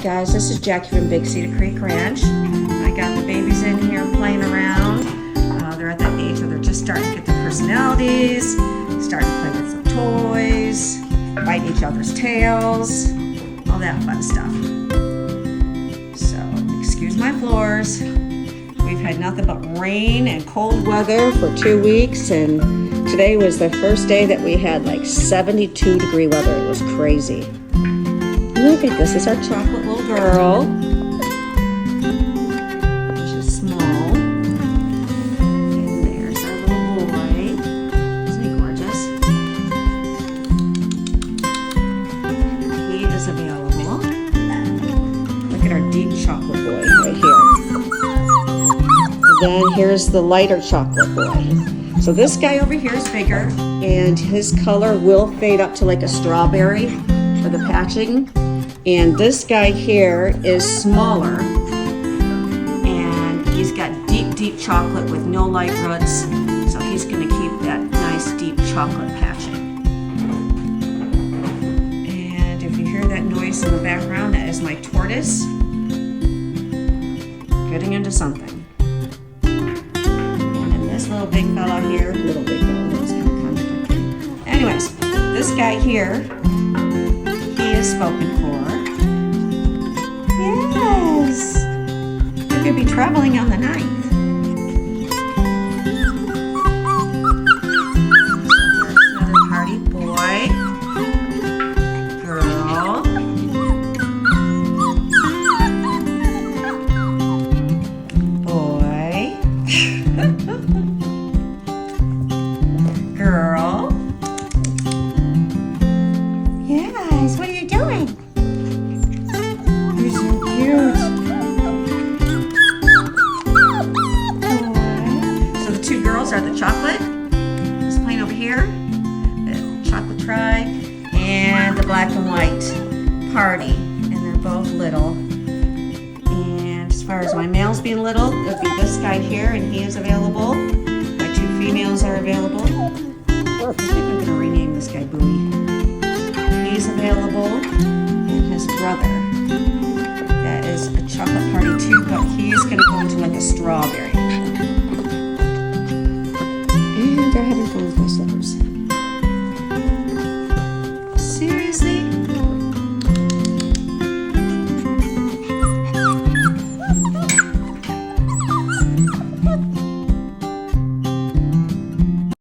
guys, this is Jackie from Big Cedar Creek Ranch. I got the babies in here playing around. They're at that age where they're just starting to get their personalities, starting to play with some toys, bite each other's tails, all that fun stuff. So, excuse my floors. We've had nothing but rain and cold weather for 2 weeks, and today was the first day that we had like 72-degree weather. It was crazy. Look at this. This is our chocolate little girl. She's small. And there's our little boy. Isn't he gorgeous? He is available. Look at our deep chocolate boy right here. And then here's the lighter chocolate boy. So this guy over here is bigger, and his color will fade up to like a strawberry for the patching. And this guy here is smaller, and he's got deep, deep chocolate with no light roots, so he's going to keep that nice deep chocolate patching. And if you hear that noise in the background, that is my tortoise getting into something. And then this little big fella here, little big fella, that's kind of contradictory. Anyways, this guy here, he is spoken for. Yes! You could be traveling on the 9th. So there's another party boy, girl, boy, girl. Yes, what are you doing? You're so cute. So the two girls are the chocolate, who's playing over here, the chocolate tribe, and the black and white party. And they're both little. And as far as my males being little, it'll be this guy here, and he is available. My two females are available. I think I'm going to rename this guy Bowie.